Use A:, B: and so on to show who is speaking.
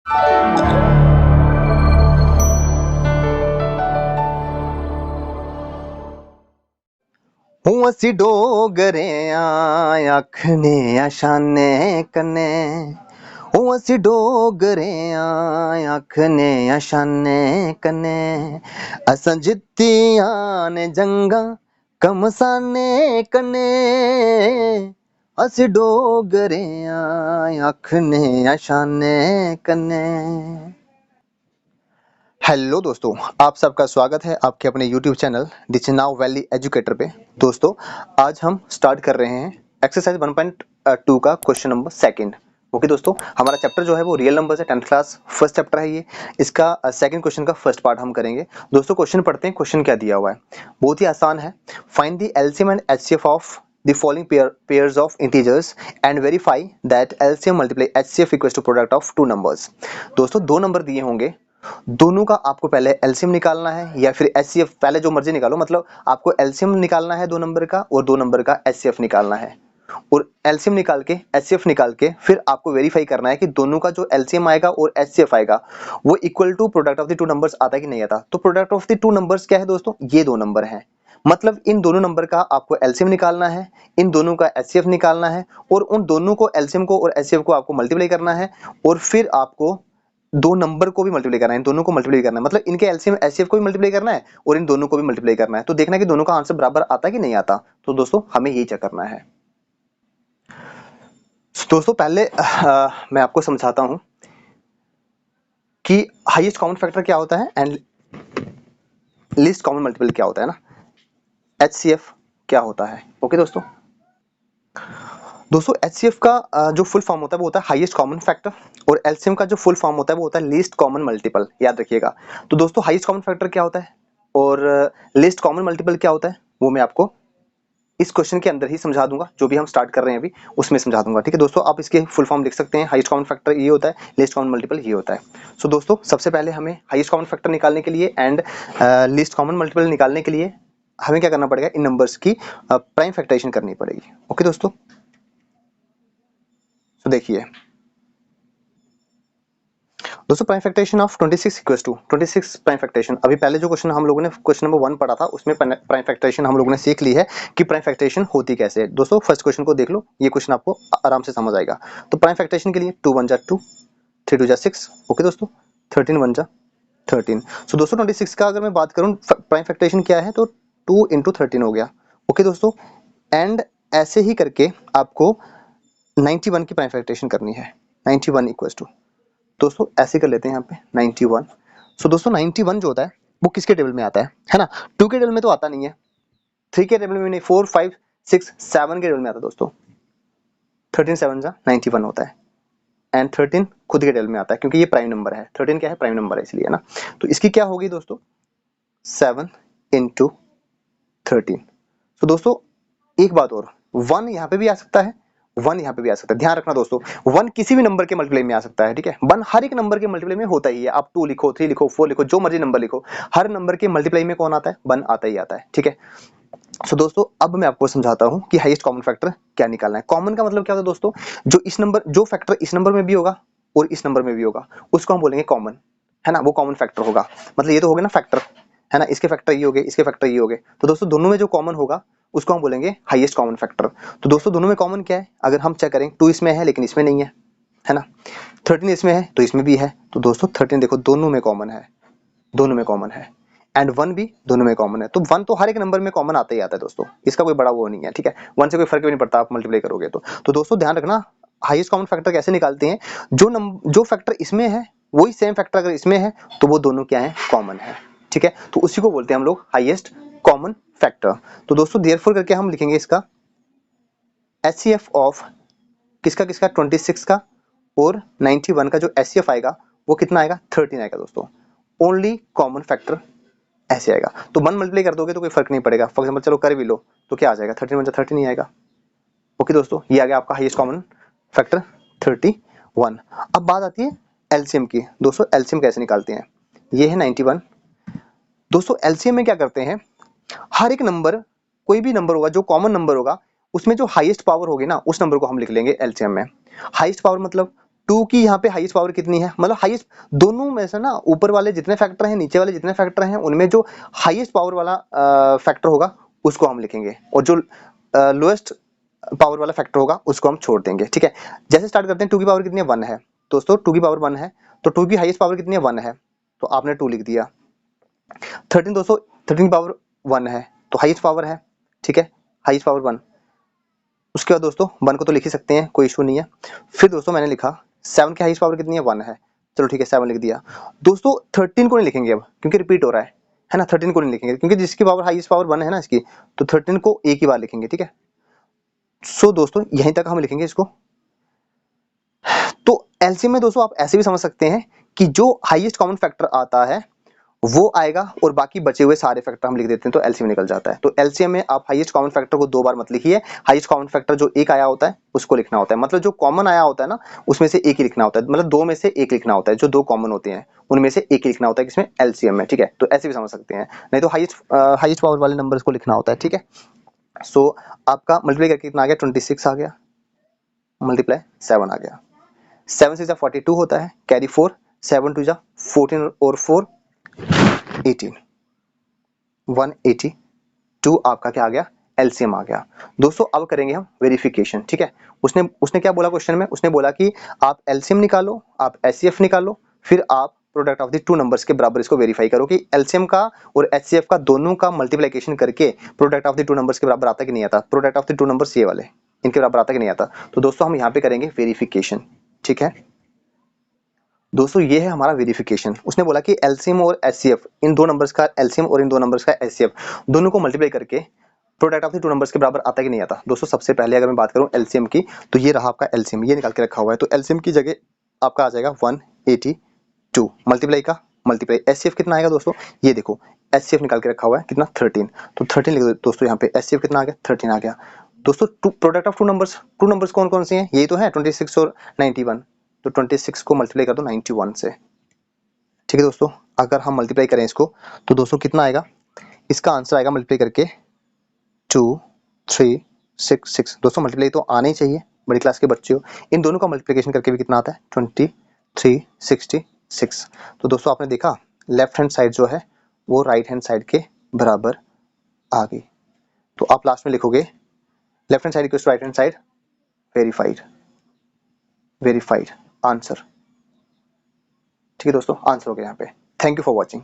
A: हूँ असी डोगरे आखने आशाने कने हूँ असी डोगरे आखने आशाने कने असां जित्तियां ने जंगा कमसाने कने असी डोगरे आखने आशाने कने। हेलो दोस्तों, आप सबका स्वागत है आपके अपने YouTube channel the Chenab valley educator पे। दोस्तों, आज हम स्टार्ट कर रहे हैं एक्सरसाइज 1.2 का क्वेश्चन नंबर सेकंड। ओके दोस्तों, हमारा चैप्टर जो है वो रियल नंबर है, 10th क्लास फर्स्ट चैप्टर है ये। इसका सेकंड क्वेश्चन का फर्स्ट पार्ट हम करेंगे। दोस्तों, क्वेश्चन पढ़ते हैं। क्वेश्चन क्या दिया हुआ है, बहुत ही आसान है। Find the LCM and HCF of the following pairs of integers and verify that LCM multiply HCF equals to product of two numbers। दोस्तों, दो नंबर दिए होंगे, दोनों का आपको पहले एलसीएम निकालना है या फिर एचसीएफ, पहले जो मर्जी निकालो। मतलब आपको एलसीएम निकालना है दो नंबर का और दो नंबर का एचसीएफ निकालना है, और एलसीएम निकाल के एचसीएफ निकाल के फिर आपको वेरीफाई करना है कि दोनों का जो एलसीएम आएगा और एचसीएफ आएगा वो equal to product of the two numbers आता है कि नहीं आता। तो product of the two numbers क्या है दोस्तों, ये दो नंबर हैं। मतलब इन दोनों नंबर का आपको एलसीएम निकालना है, इन दोनों का एचसीएफ निकालना है, और उन दोनों को एलसीएम को और एचसीएफ को आपको मल्टीप्लाई करना है, और फिर आपको दो नंबर को भी मल्टीप्लाई करना है, इन दोनों को मल्टीप्लाई करना है। मतलब इनके एलसीएम एचसीएफ को भी मल्टीप्लाई करना है और इन दोनों को भी मल्टीप्लाई करना है। तो देखना है कि दोनों का आंसर बराबर आता है कि नहीं आता। तो दोस्तों, हमें यही चेक करना है। दोस्तों, पहले मैं आपको समझाता हूं कि हाईएस्ट कॉमन फैक्टर क्या होता है एंड लीस्ट कॉमन मल्टीपल क्या होता है ना, एचसीएफ क्या होता है। ओके दोस्तों, एचसीएफ का जो फुल फॉर्म होता है वो होता है हाईएस्ट कॉमन फैक्टर, और एलसीएम का जो फुल फॉर्म होता है वो होता है लीस्ट कॉमन मल्टीपल। याद रखिएगा। तो दोस्तों, हाईएस्ट कॉमन फैक्टर क्या होता है और लीस्ट कॉमन मल्टीपल क्या होता है वो मैं आपको इस क्वेश्चन के अंदर ही समझा दूंगा। जो भी हम स्टार्ट कर रहे हैं अभी उसमें समझा दूंगा। ठीक है दोस्तों, आप इसके फुल फॉर्म लिख सकते हैं। हाईएस्ट कॉमन फैक्टर ये होता है, लीस्ट कॉमन मल्टीपल ये होता है। सो दोस्तों, सबसे पहले हमें हाईएस्ट कॉमन फैक्टर निकालने के लिए एंड लीस्ट कॉमन मल्टीपल निकालने के लिए हमें क्या करना पड़ेगा, इन नंबर्स की प्राइम फैक्टराइजेशन करनी पड़ेगी। ओके दोस्तों, तो देखिए दोस्तों, prime factorization of 26 equals to 26 prime factorization. अभी पहले जो क्वेश्चन हम लोगों ने क्वेश्चन नंबर 1 पढ़ा था उसमें प्राइम फैक्टराइजेशन हम लोगों ने सीख ली है कि प्राइम फैक्टराइजेशन होती कैसे है। दोस्तों, फर्स्ट क्वेश्चन को देख लो, ये क्वेश्चन आपको आराम से समझ आएगा। तो प्राइम फैक्टराइजेशन के लिए 2 1 जा 2, 3 2 जा 6। ओके दोस्तों, 13 1 जा 13। सो दोस्तों, 26 का अगर मैं बात करूं प्राइम फैक्टराइजेशन क्या है तो 2 इंटू 13 हो गया। ओके दोस्तों, एंड ऐसे ही करके आपको 91 की प्राइम फैक्टराइजेशन करनी है। 91 इक्वल्स टू, दोस्तों ऐसे कर लेते हैं यहाँ पे 91। सो दोस्तों, 91 जो होता है वो किसके टेबल में आता है ना। 2 के टेबल में तो आता नहीं है, 3 के टेबल में नहीं, 4 5 6 7 के टेबल में आता है दोस्तों। 13 7 जा 91 होता है, एंड 13 खुद के टेबल में आता है क्योंकि ये प्राइम नंबर है। 13 क्या है, प्राइम नंबर है इसलिए ना। तो इसकी क्या होगी दोस्तों, 7 इंटू 13। तो दोस्तों, एक बात और, 1 यहाँ पे भी आ सकता है, 1 यहाँ पे भी आ सकता है। ध्यान रखना दोस्तों, 1 किसी भी नंबर के मल्टीप्लाई में आ सकता है। ठीक है, 1 हर एक नंबर के मल्टीप्लाई में होता ही है। आप 2 लिखो, 3 लिखो, 4 लिखो, जो मर्जी नंबर लिखो, हर नंबर के मल्टीप्लाई में कौन आता है, 1 आता ही आता है। ठीक है, सो दोस्तों, अब मैं आपको समझाता हूं कि हाईएस्ट कॉमन फैक्टर क्या निकालना है। कॉमन का मतलब क्या होता है दोस्तों, जो फैक्टर इस नंबर में भी होगा और इस नंबर में भी होगा उसको हम बोलेंगे कॉमन, है ना। वो कॉमन फैक्टर होगा। मतलब ये तो हो गया ना फैक्टर, है ना। इसके फैक्टर ये हो गए, इसके फैक्टर ये हो गए। तो दोस्तों, दोनों में जो कॉमन होगा उसको हम बोलेंगे हाईएस्ट कॉमन फैक्टर। तो दोस्तों, दोनों में कॉमन क्या है, अगर हम चेक करें 2 इसमें है लेकिन इसमें नहीं है ना। 13 इसमें है तो इसमें भी है। तो दोस्तों, 13 देखो दोनों में कॉमन है, दोनों में कॉमन है, एंड 1 भी दोनों में कॉमन है। तो 1 तो हर एक नंबर में कॉमन आता ही आता है दोस्तों, इसका कोई बड़ा वो नहीं है। ठीक है, 1 से कोई फर्क भी नहीं पड़ता आप मल्टीप्लाई करोगे तो दोस्तों ध्यान रखना, हाईएस्ट कॉमन फैक्टर कैसे निकालते हैं, जो फैक्टर इसमें है वही सेम फैक्टर अगर इसमें है तो वो दोनों क्या है, कॉमन है। ठीक है, तो उसी को बोलते हैं हम लोग हाईएस्ट कॉमन फैक्टर। तो दोस्तों, देयरफॉर करके हम लिखेंगे इसका एचसीएफ ऑफ किसका किसका, 26 का और 91 का जो एचसीएफ आएगा वो कितना आएगा, 13 आएगा दोस्तों। ओनली कॉमन फैक्टर ऐसे आएगा। तो 1 मल्टीप्लाई कर दोगे तो कोई फर्क नहीं पड़ेगा। फॉर एग्जांपल चलो कर भी लो तो क्या आ जाएगा, 13 1 13 ही आएगा। ओके दोस्तों, ये आ गया आपका हाईएस्ट कॉमन फैक्टर 31। अब बात आती है एलसीएम की। दोस्तों, एलसीएम कैसे निकालते हैं, ये है 91। दोस्तों, एलसीएम में क्या करते हैं, हर एक नंबर, कोई भी नंबर होगा जो कॉमन नंबर होगा उसमें जो हाईएस्ट पावर होगी ना उस नंबर को हम लिख लेंगे एलसीएम में। हाईएस्ट पावर मतलब 2 की यहाँ पे हाईएस्ट पावर कितनी है, मतलब हाईएस्ट दोनों में से ना ऊपर वाले जितने फैक्टर हैं नीचे वाले जितने फैक्टर हैं उनमें जो हाईएस्ट पावर वाला फैक्टर होगा उसको हम लिखेंगे और जो लोएस्ट पावर वाला फैक्टर होगा उसको हम छोड़ देंगे। ठीक है, जैसे स्टार्ट करते हैं 2 की पावर कितनी है 1 है दोस्तों, 2 की पावर 1 है तो 2 की हाईएस्ट पावर कितनी है 1 है तो आपने 2 लिख दिया। 13 दोस्तों 13 की पावर 1 है तो हाईएस्ट पावर है, ठीक है, हाईएस्ट पावर 1। उसके बाद दोस्तों 1 को तो लिख ही सकते हैं, कोई इशू नहीं है। फिर दोस्तों मैंने लिखा 7 की हाईएस्ट पावर कितनी है 1 है, चलो ठीक है 7 लिख दिया। दोस्तों 13 को नहीं लिखेंगे अब क्योंकि रिपीट हो रहा है ना, 13 को नहीं लिखेंगे क्योंकि जिसकी पावर हाईएस्ट पावर 1 है ना इसकी, तो 13 को एक ही बार लिखेंगे। ठीक है, सो दोस्तों यहीं तक हम लिखेंगे इसको। तो एलसीएम में दोस्तों आप ऐसे भी समझ सकते हैं कि जो हाईएस्ट कॉमन फैक्टर आता है वो आएगा और बाकी बचे हुए सारे फैक्टर हम लिख देते हैं तो एलसीएम निकल जाता है। तो एलसीएम में आप हाईएस्ट कॉमन फैक्टर को 2 बार मत लिखिए, हाईएस्ट कॉमन फैक्टर जो एक आया होता है उसको लिखना होता है, मतलब जो कॉमन आया होता है ना उसमें से एक ही लिखना होता है, मतलब 2 में से एक लिखना होता है, जो 2 कॉमन होते हैं उनमें से एक ही लिखना होता है किसमें, एलसीएम में। ठीक है, तो ऐसे भी समझ सकते हैं, नहीं तो हाईएस्ट पावर वाले नंबर्स को लिखना होता है। ठीक है, सो आपका मल्टीप्लाई करके कितना आ गया 26 आ गया, मल्टीप्लाई 7 आ गया, 7 से 42 होता है, कैरी 4, 7 टू 14 और 4 18, 182 आपका क्या आ गया, एलसीएम आ गया। दोस्तों अब करेंगे हम वेरिफिकेशन। ठीक है, उसने क्या बोला क्वेश्चन में, उसने बोला कि आप एलसीएम निकालो, आप एचसीएफ निकालो, फिर आप product of the two numbers के बराबर इसको वेरीफाई करो कि एलसीएम का और एचसीएफ का दोनों का मल्टीप्लिकेशन करके product of the two numbers के बराबर आता कि नहीं आता, product of the two numbers ये वाले इनके बराबर आता कि नहीं आता। तो दोस्तों हम यहाँ पे करेंगे वेरिफिकेशन। ठीक है दोस्तों, ये है हमारा वेरिफिकेशन। उसने बोला कि एलसीएम और एचसीएफ इन दो नंबर्स का एलसीएम और इन दो नंबर्स का एचसीएफ दोनों को मल्टीप्लाई करके product of the two numbers के बराबर आता कि नहीं आता। दोस्तों सबसे पहले अगर मैं बात करूं एलसीएम की तो ये रहा आपका एलसीएम, ये निकाल के रखा हुआ है, तो एलसीएम की जगह आपका आ जाएगा 182 मल्टीप्लाई का मल्टीप्लाई। एचसीएफ कितना आएगा दोस्तों, ये देखो एचसीएफ निकाल के रखा हुआ है कितना 13, तो 13 लिख दो दोस्तों, यहाँ पे एचसीएफ कितना आ गया 13 आ गया। दोस्तों प्रोडक्ट ऑफ टू नंबर्स कौन कौन से हैं, यही तो है 26 और 91, तो 26 को मल्टीप्लाई कर दो 91 से। ठीक है दोस्तों, अगर हम मल्टीप्लाई करें इसको तो दोस्तों कितना आएगा, इसका आंसर आएगा मल्टीप्लाई करके 2 3 6 6। दोस्तों मल्टीप्लाई तो आना ही चाहिए, बड़ी क्लास के बच्चे हो, इन दोनों का मल्टीप्लिकेशन करके भी कितना आता है 2366। तो दोस्तों आपने देखा लेफ्ट हैंड साइड जो है वो राइट हैंड साइड के बराबर आ गई। तो आप लास्ट में लिखोगे left hand side equals to right hand side, verified answer. ठीक है दोस्तों, आंसर हो गया यहाँ पे। Thank you for watching.